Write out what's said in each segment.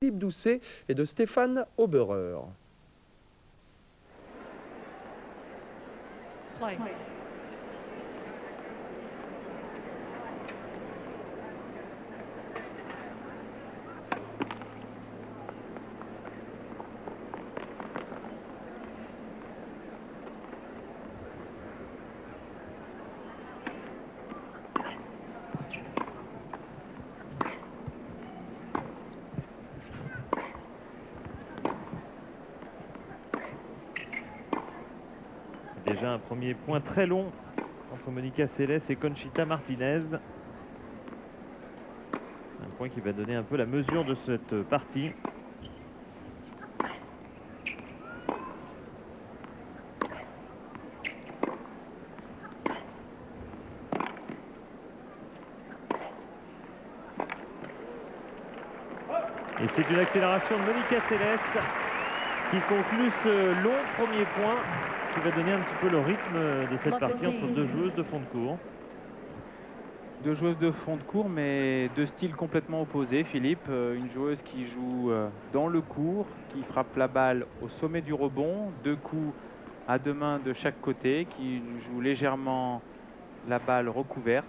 Philippe Doucet et de Stéphane Auberer. Déjà un premier point très long entre Monica Seles et Conchita Martinez. Un point qui va donner un peu la mesure de cette partie. Et c'est une accélération de Monica Seles qui conclut ce long premier point qui va donner un petit peu le rythme de cette partie entre deux joueuses de fond de cours. Deux joueuses de fond de cours, mais deux styles complètement opposés. Philippe, une joueuse qui joue dans le court, qui frappe la balle au sommet du rebond, deux coups à deux mains de chaque côté, qui joue légèrement la balle recouverte.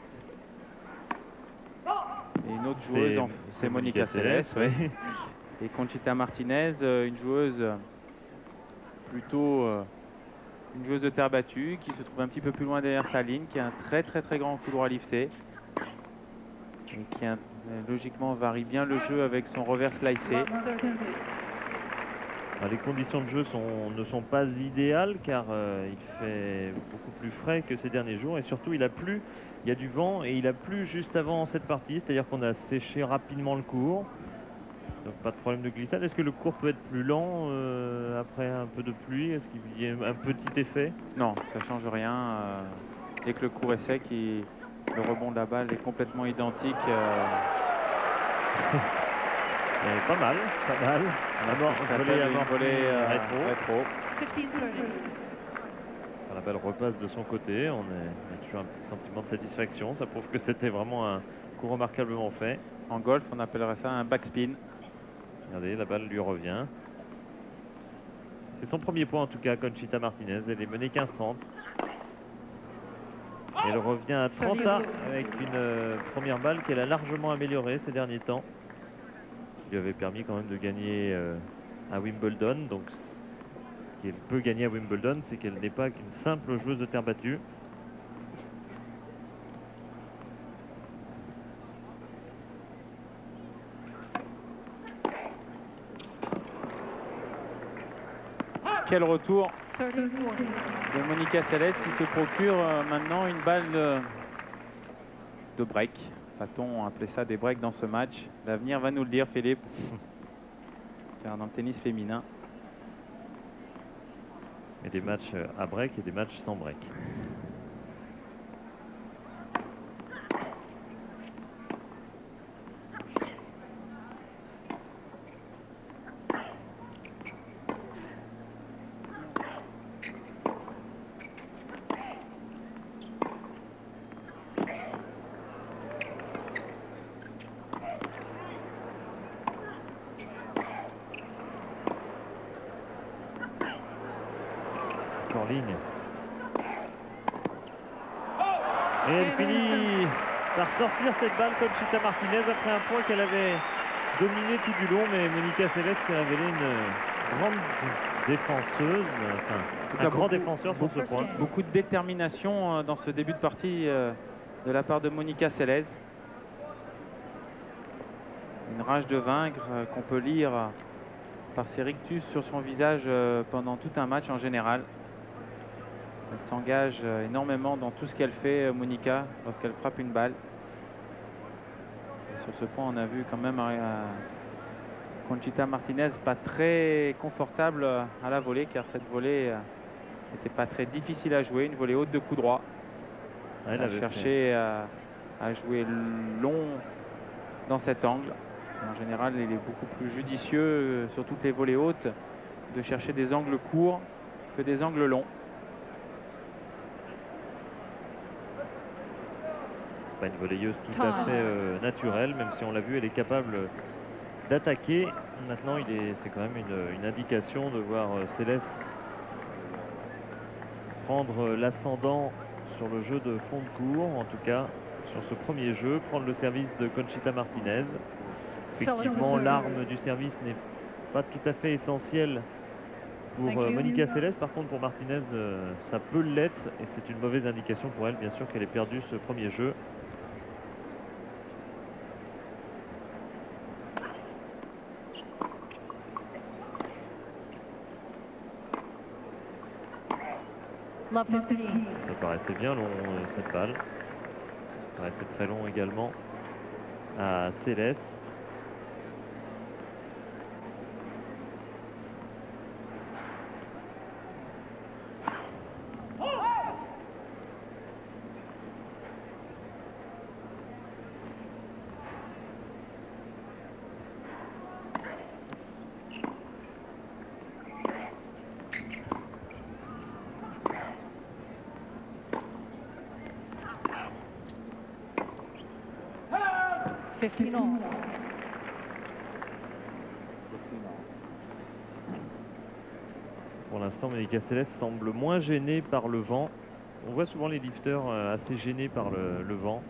Et une autre joueuse, c'est Monica Seles, oui. Et Conchita Martinez, une joueuse plutôt une joueuse de terre battue qui se trouve un petit peu plus loin derrière sa ligne, qui a un très grand coup droit lifté et qui logiquement varie bien le jeu avec son revers slicé. Les conditions de jeu ne sont pas idéales car il fait beaucoup plus frais que ces derniers jours et surtout il a plu, il y a du vent et il a plu juste avant cette partie, c'est-à-dire qu'on a séché rapidement le court. Donc pas de problème de glissade. Est-ce que le court peut être plus lent après un peu de pluie? Est-ce qu'il y a un petit effet? Non, ça change rien. Dès que le court est sec, le rebond de la balle est complètement identique. Pas mal, pas mal. Rétro. La balle repasse de son côté. On a toujours un petit sentiment de satisfaction. Ça prouve que c'était vraiment un coup remarquablement fait. En golf, on appellerait ça un backspin. Regardez, la balle lui revient. C'est son premier point en tout cas, Conchita Martinez. Elle est menée 15-30. Elle revient à 30 avec une première balle qu'elle a largement améliorée ces derniers temps. Qui lui avait permis quand même de gagner à Wimbledon. Donc ce qu'elle peut gagner à Wimbledon, c'est qu'elle n'est pas qu'une simple joueuse de terre battue. Quel retour de Monica Seles qui se procure maintenant une balle de break. Va-t-on appeler ça des breaks dans ce match? L'avenir va nous le dire, Philippe. Car dans le tennis féminin. Et des matchs à break et des matchs sans break. En ligne. Et elle finit par sortir cette balle Conchita Martinez après un point qu'elle avait dominé tout du long, mais Monica Seles s'est révélée une grande défenseuse, enfin un grand défenseur sur ce point. Beaucoup de détermination dans ce début de partie de la part de Monica Seles. Une rage de vaincre qu'on peut lire par ses rictus sur son visage pendant tout un match en général. Elle s'engage énormément dans tout ce qu'elle fait, Monica, lorsqu'elle frappe une balle. Et sur ce point, on a vu quand même Conchita Martinez pas très confortable à la volée, car cette volée n'était pas très difficile à jouer, une volée haute de coup droit. Elle a cherché à jouer long dans cet angle. En général, il est beaucoup plus judicieux sur toutes les volées hautes de chercher des angles courts que des angles longs. Pas une volleyeuse tout à fait naturelle, même si on l'a vu, elle est capable d'attaquer Maintenant, c'est quand même une indication de voir Céleste prendre l'ascendant sur le jeu de fond de cours, en tout cas sur ce premier jeu, prendre le service de Conchita Martinez. Effectivement, l'arme du service n'est pas tout à fait essentielle pour Monica Seles. Par contre, pour Martinez, ça peut l'être, et c'est une mauvaise indication pour elle, bien sûr, qu'elle ait perdu ce premier jeu. Ça paraissait bien long, cette balle. Ça paraissait très long également à Céleste. Pour l'instant, Monica Seles semble moins gênée par le vent. On voit souvent les lifters assez gênés par le vent.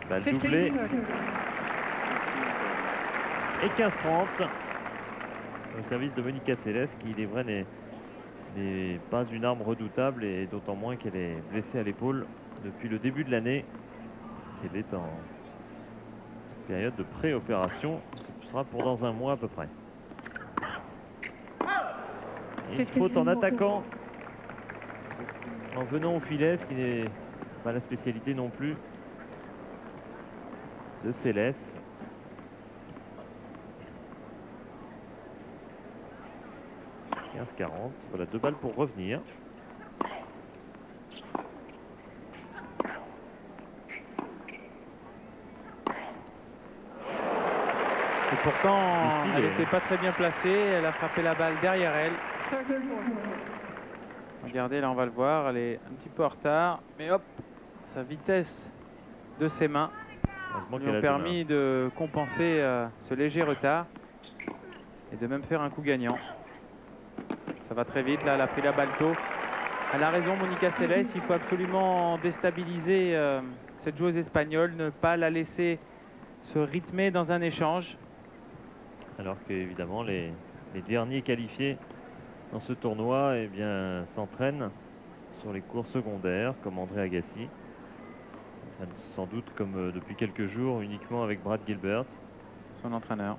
Balle doublée. Et 15-30. Au service de Monica Seles, qui, il est vrai, n'est pas une arme redoutable, et d'autant moins qu'elle est blessée à l'épaule depuis le début de l'année, qu'elle est en période de pré-opération. Ce sera pour dans un mois à peu près. Et une faute en attaquant, en venant au filet, ce qui n'est pas la spécialité non plus de Céleste. « 15-40 ». Voilà, 2 balles pour revenir. Et pourtant, elle n'était pas très bien placée. Elle a frappé la balle derrière elle. Regardez, là on va le voir, elle est un petit peu en retard. Mais hop, sa vitesse de ses mains lui ont permis de compenser ce léger retard et de même faire un coup gagnant. Ça va très vite, là elle a pris la balle tôt. Elle a raison, Monica Seles, il faut absolument déstabiliser cette joueuse espagnole, ne pas la laisser se rythmer dans un échange. Alors qu'évidemment les derniers qualifiés dans ce tournoi, eh bien, s'entraînent sur les cours secondaires, comme André Agassi. Sans doute comme depuis quelques jours uniquement avec Brad Gilbert, son entraîneur.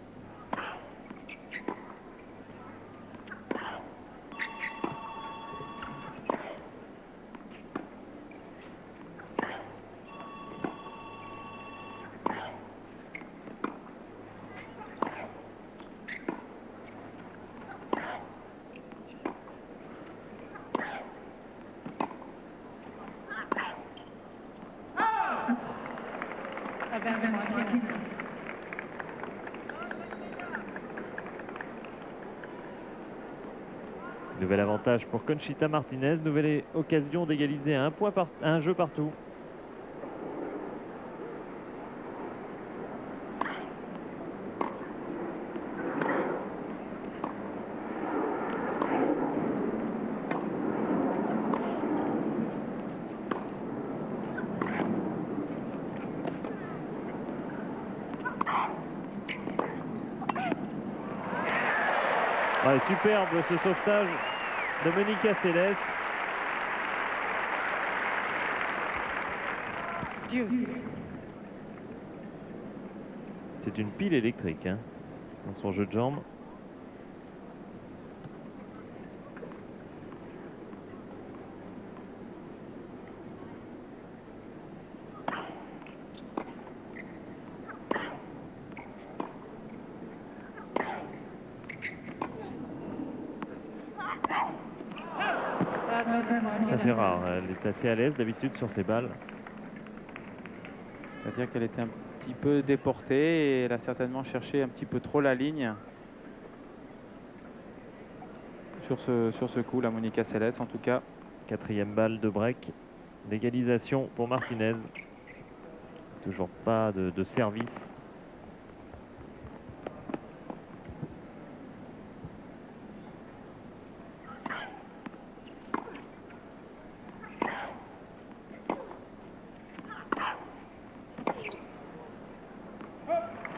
Nouvel avantage pour Conchita Martinez, nouvelle occasion d'égaliser un jeu partout. Ouais, superbe ce sauvetage de Monica Seles. C'est une pile électrique hein, dans son jeu de jambes. C'est rare, elle est assez à l'aise d'habitude sur ses balles. C'est-à-dire qu'elle était un petit peu déporté et elle a certainement cherché un petit peu trop la ligne sur ce coup, la Monica Seles en tout cas. 4e balle de break d'égalisation pour Martinez. Toujours pas de service.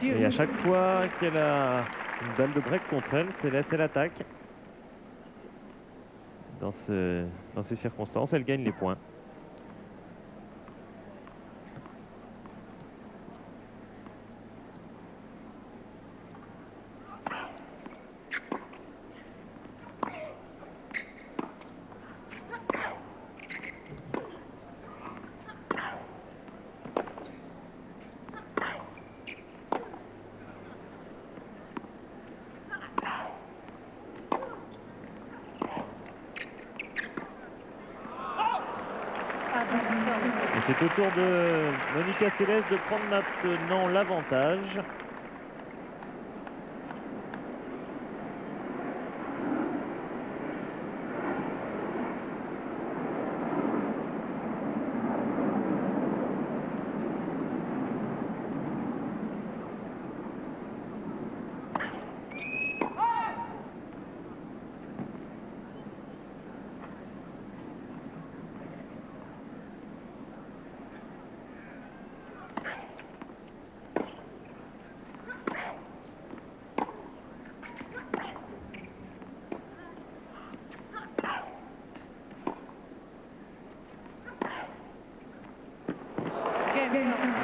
Et à chaque fois qu'elle a une balle de break contre elle, Céleste, elle attaque. Dans ces circonstances, elle gagne les points. Et c'est au tour de Monica Seles de prendre maintenant l'avantage.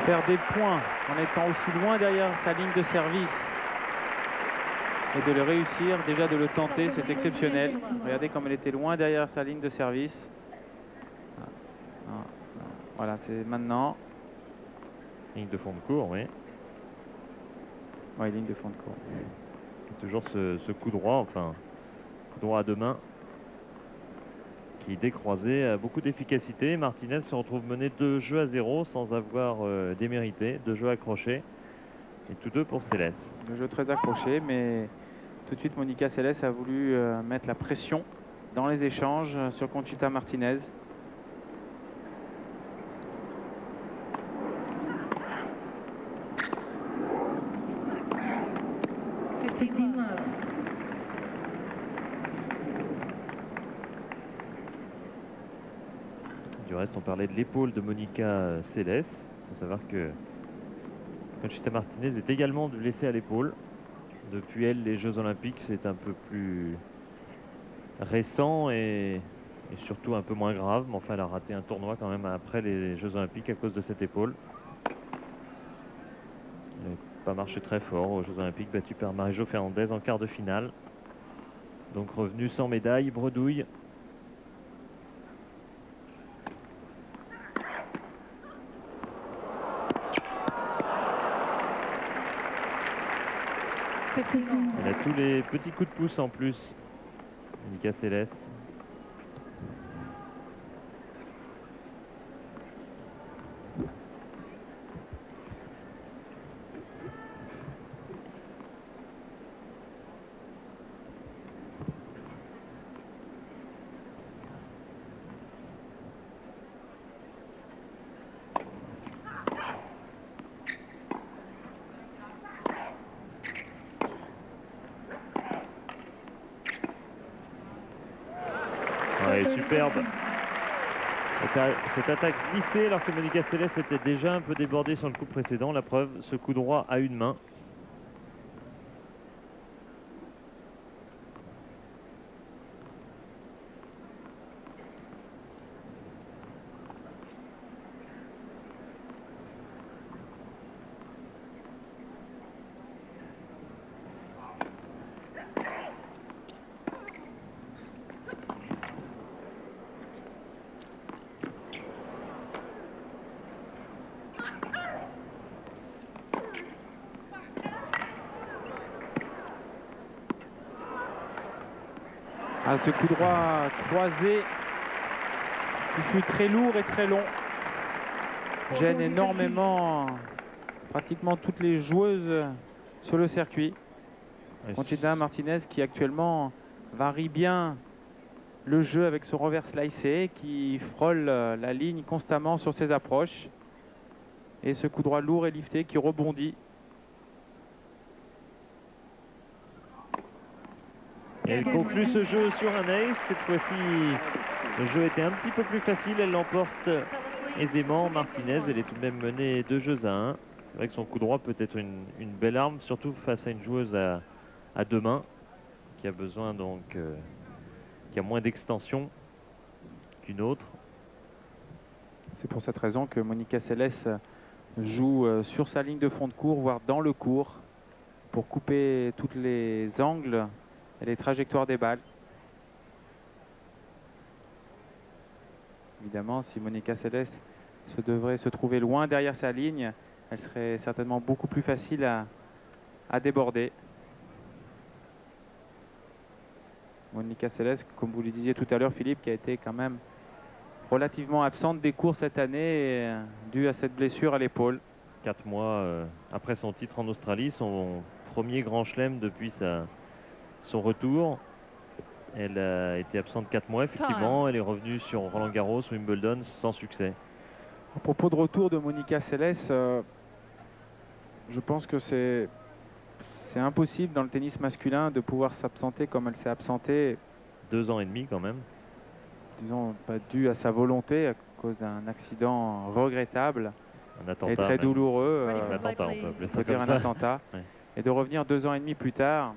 Faire des points en étant aussi loin derrière sa ligne de service et de le réussir, déjà de le tenter, c'est exceptionnel. Regardez comme elle était loin derrière sa ligne de service. Voilà, c'est maintenant. Ligne de fond de cours, oui. Oui, ligne de fond de cours. Toujours ce coup droit, enfin, coup droit à deux mains, qui décroisé a beaucoup d'efficacité. Martinez se retrouve mené 2-0 sans avoir démérité, 2 jeux accrochés. Et tous deux pour Céleste. 2 jeux très accrochés, mais tout de suite Monica Seles a voulu mettre la pression dans les échanges sur Conchita Martinez. Du reste, on parlait de l'épaule de Monica Seles. Il faut savoir que Conchita Martinez est également blessée à l'épaule. Depuis elle, les Jeux Olympiques, c'est un peu plus récent et surtout un peu moins grave. Mais enfin, elle a raté un tournoi quand même après les Jeux Olympiques à cause de cette épaule. Elle n'a pas marché très fort aux Jeux Olympiques, battue par Marie-Jo Fernandez en quart de finale. Donc revenue sans médaille, bredouille. Elle a tous les petits coups de pouce en plus, Monica Seles. Ouais, superbe. Cette attaque glissée alors que Monica Seles était déjà un peu débordée sur le coup précédent. La preuve, ce coup droit à une main. À ce coup droit croisé qui fut très lourd et très long, gêne énormément pratiquement toutes les joueuses sur le circuit. Conchita Martinez qui actuellement varie bien le jeu avec son revers slicé, qui frôle la ligne constamment sur ses approches. Et ce coup droit lourd et lifté qui rebondit. Et elle conclut ce jeu sur un ace. Cette fois-ci, le jeu était un petit peu plus facile. Elle l'emporte aisément. Martinez, elle est tout de même menée 2 jeux à 1. C'est vrai que son coup droit peut être une belle arme, surtout face à une joueuse à 2 mains, qui a besoin donc, qui a moins d'extension qu'une autre. C'est pour cette raison que Monica Seles joue sur sa ligne de fond de cours, voire dans le cours, pour couper tous les angles et les trajectoires des balles. Évidemment, si Monica Seles devrait se trouver loin derrière sa ligne, elle serait certainement beaucoup plus facile à déborder. Monica Seles, comme vous le disiez tout à l'heure, Philippe, qui a été quand même relativement absente des cours cette année, due à cette blessure à l'épaule. 4 mois après son titre en Australie, son premier grand chelem depuis son retour. Elle a été absente 4 mois, effectivement. Elle est revenue sur Roland Garros, Wimbledon, sans succès. À propos de retour de Monica Seles, je pense que c'est impossible dans le tennis masculin de pouvoir s'absenter comme elle s'est absentée. 2 ans et demi quand même. Disons, pas dû à sa volonté, à cause d'un accident regrettable. Un attentat. Et très douloureux. Un attentat, on peut appeler ça comme un ça. attentat. Ouais. Et de revenir 2 ans et demi plus tard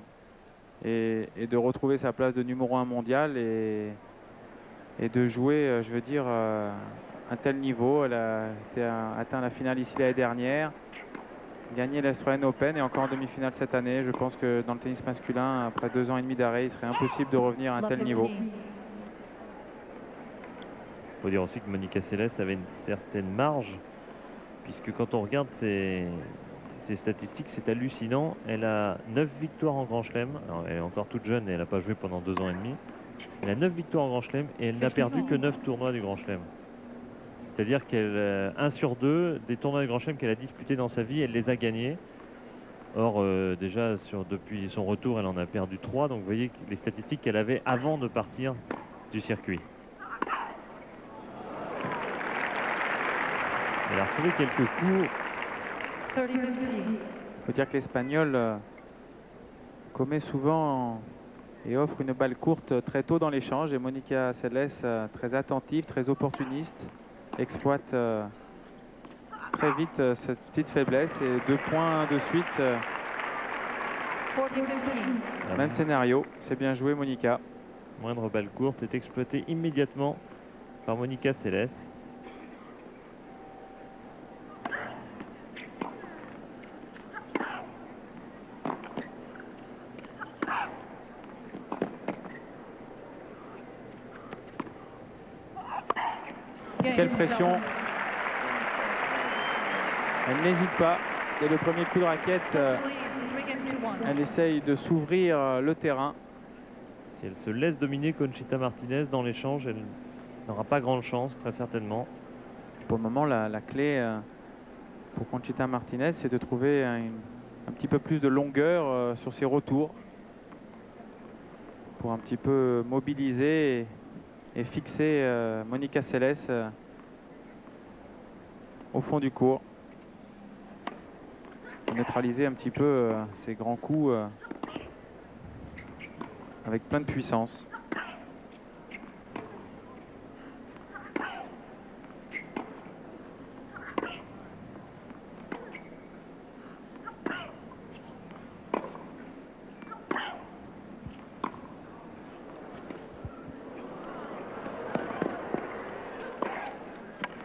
et de retrouver sa place de numéro 1 mondial et de jouer, je veux dire, un tel niveau. Elle a atteint la finale ici l'année dernière, gagné l'Australian Open et encore en demi-finale cette année. Je pense que dans le tennis masculin, après 2 ans et demi d'arrêt, il serait impossible de revenir à un tel niveau. Il faut dire aussi que Monica Seles avait une certaine marge, puisque quand on regarde ses statistiques, c'est hallucinant. Elle a 9 victoires en Grand Chelem. Alors, elle est encore toute jeune et elle n'a pas joué pendant 2 ans et demi. Elle a 9 victoires en Grand Chelem et elle n'a perdu que 9 tournois du Grand Chelem. C'est-à-dire qu'elle 1 sur 2 des tournois du Grand Chelem qu'elle a disputés dans sa vie, elle les a gagnés. Or, déjà, depuis son retour, elle en a perdu 3. Donc, vous voyez les statistiques qu'elle avait avant de partir du circuit. Elle a retrouvé quelques coups. Il faut dire que l'Espagnol commet souvent et offre une balle courte très tôt dans l'échange. Et Monica Seles, très attentive, très opportuniste, exploite très vite cette petite faiblesse. Et 2 points de suite. Même scénario. C'est bien joué, Monica. Moindre balle courte est exploitée immédiatement par Monica Seles. Quelle pression. Elle n'hésite pas. Dès le premier coup de raquette, elle essaye de s'ouvrir le terrain. Si elle se laisse dominer Conchita Martinez dans l'échange, elle n'aura pas grande chance, très certainement. Pour le moment, la clé pour Conchita Martinez, c'est de trouver un petit peu plus de longueur sur ses retours pour un petit peu mobiliser et fixer Monica Seles au fond du court. Neutraliser un petit peu ses grands coups avec plein de puissance.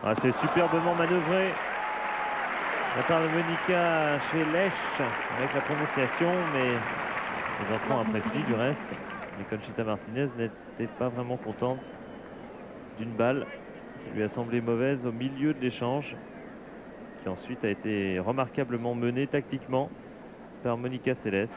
Ah, c'est superbement manœuvré de la part de Monica Seles avec la prononciation, mais les enfants apprécient du reste. Mais Conchita Martinez n'était pas vraiment contente d'une balle qui lui a semblé mauvaise au milieu de l'échange, qui ensuite a été remarquablement menée tactiquement par Monica Seles.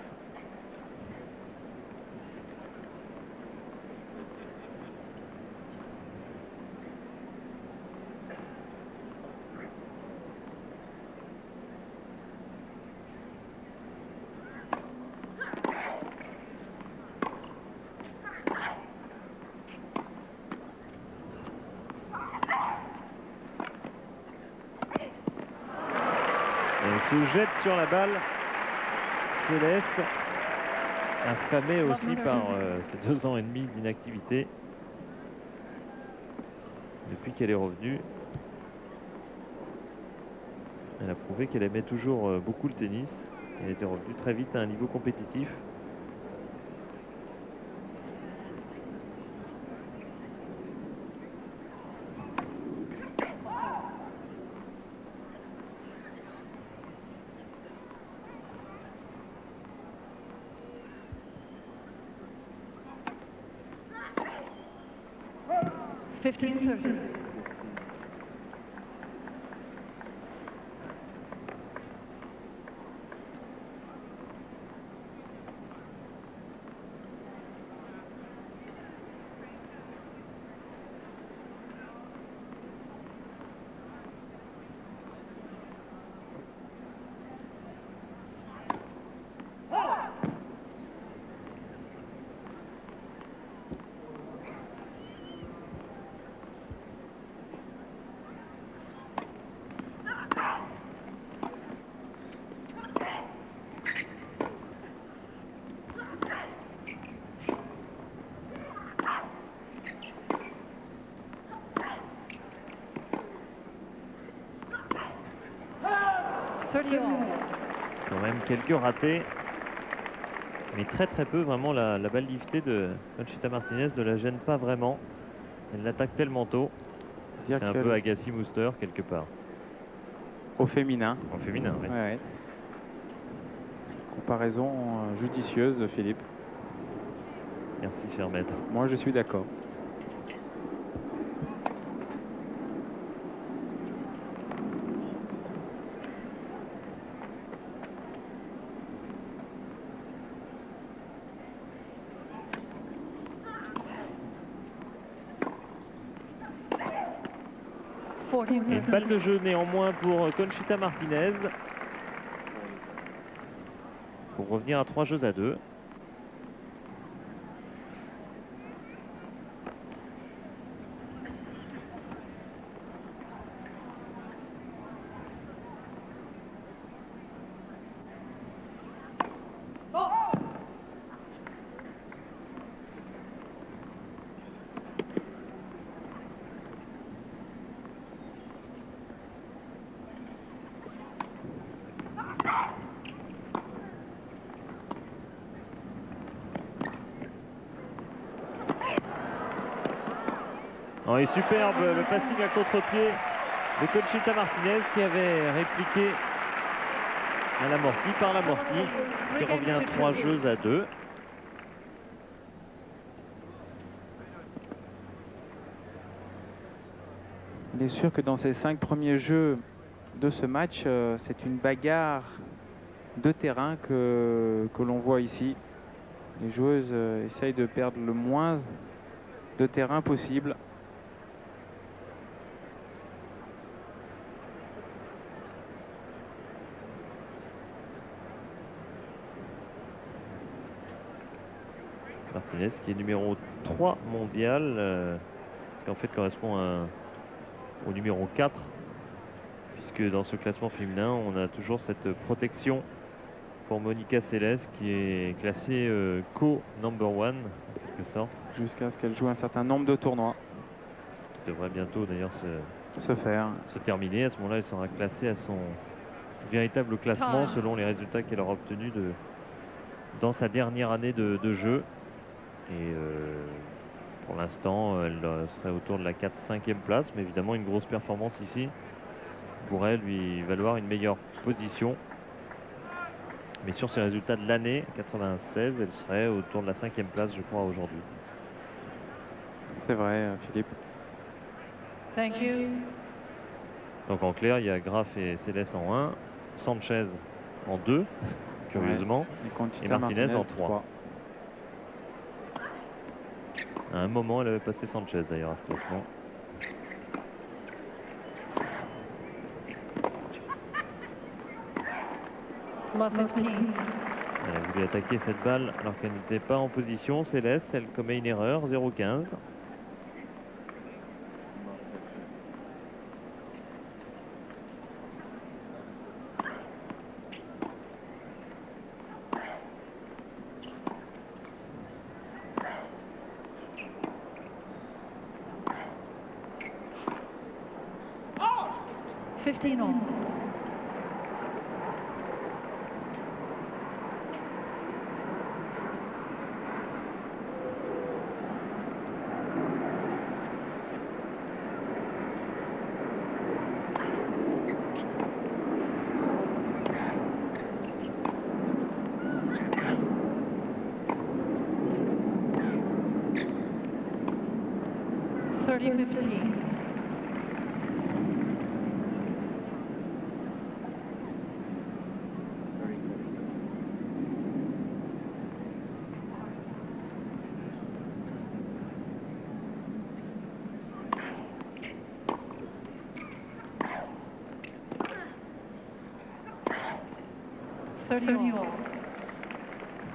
se jette sur la balle. Céleste, affamée aussi par ces 2 ans et demi d'inactivité. Depuis qu'elle est revenue, elle a prouvé qu'elle aimait toujours beaucoup le tennis. Elle était revenue très vite à un niveau compétitif. Quand même quelques ratés, mais très peu. Vraiment, la balle liftée de Conchita Martinez ne la gêne pas vraiment. Elle l'attaque tellement tôt. C'est un peu Agassi Mouster quelque part. Au féminin. Au féminin, oui. Ouais. Comparaison judicieuse, Philippe. Merci, cher maître. Moi, je suis d'accord. Une balle de jeu néanmoins pour Conchita Martinez. Pour revenir à 3-2. Oh, et superbe le passing à contre-pied de Conchita Martinez qui avait répliqué à l'amorti par l'amorti, qui revient 3-2. Il est sûr que dans ces 5 premiers jeux de ce match, c'est une bagarre de terrain que l'on voit ici. Les joueuses essayent de perdre le moins de terrain possible. Martinez qui est numéro 3 mondial, ce qui en fait correspond au numéro 4, puisque dans ce classement féminin on a toujours cette protection pour Monica Seles qui est classée co-number 1 en quelque sorte. Jusqu'à ce qu'elle joue un certain nombre de tournois. Ce qui devrait bientôt d'ailleurs se terminer. À ce moment-là, elle sera classée à son véritable classement selon les résultats qu'elle aura obtenus dans sa dernière année de jeu. Et pour l'instant, elle serait autour de la 4-5e place. Mais évidemment, une grosse performance ici pourrait lui valoir une meilleure position. Mais sur ses résultats de l'année 96, elle serait autour de la 5e place, je crois, aujourd'hui. C'est vrai, Philippe. Thank you. Donc en clair, il y a Graf et Céleste en 1, Sanchez en 2, curieusement, et Martinez en 3. À un moment, elle avait passé Sanchez d'ailleurs à ce classement. Elle a voulu attaquer cette balle alors qu'elle n'était pas en position. Céleste, elle commet une erreur, 0-15. 15 all.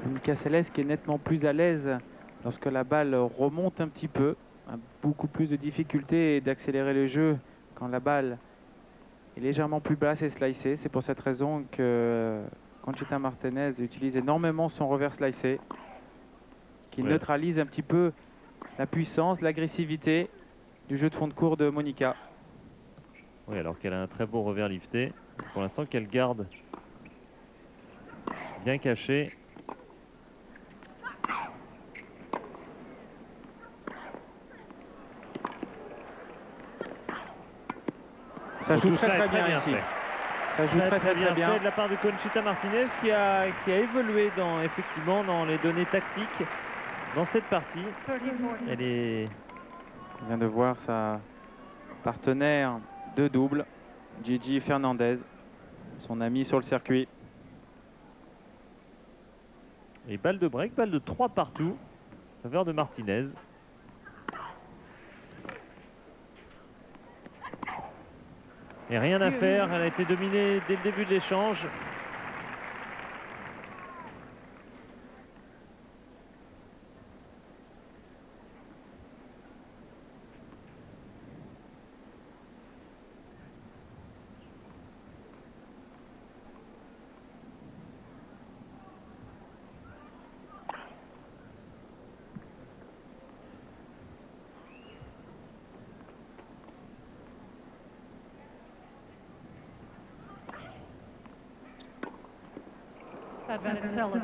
Monica Seles qui est nettement plus à l'aise lorsque la balle remonte un petit peu, a beaucoup plus de difficulté d'accélérer le jeu quand la balle est légèrement plus basse et slicée. C'est pour cette raison que Conchita Martinez utilise énormément son revers slicé, qui neutralise un petit peu la puissance, l'agressivité du jeu de fond de cours de Monica. Oui, alors qu'elle a un très beau revers lifté. Pour l'instant, qu'elle garde bien caché. Ça joue très bien ici. Ça joue très bien fait de la part de Conchita Martinez qui a évolué effectivement dans les données tactiques dans cette partie. Elle vient de voir sa partenaire de double, Gigi Fernandez, son ami sur le circuit. Et balle de break, balle de 3 partout, en faveur de Martinez. Et rien à faire, elle a été dominée dès le début de l'échange. Advantage Seles.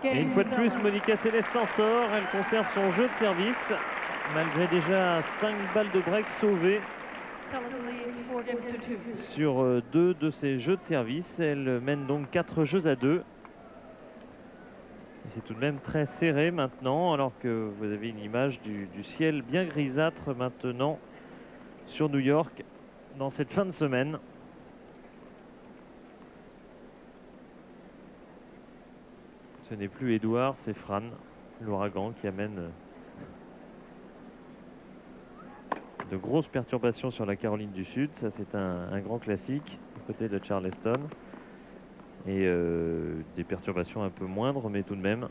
Et une fois de plus, Monica Seles s'en sort. Elle conserve son jeu de service, malgré déjà 5 balles de break sauvées sur 2 de ses jeux de service. Elle mène donc 4 jeux à 2. C'est tout de même très serré maintenant, alors que vous avez une image du ciel bien grisâtre maintenant sur New York dans cette fin de semaine. Ce n'est plus Edouard, c'est Fran, l'ouragan, qui amène de grosses perturbations sur la Caroline du Sud. Ça, c'est un grand classique du côté de Charleston. Et des perturbations un peu moindres, mais tout de même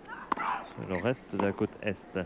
sur le reste de la côte Est.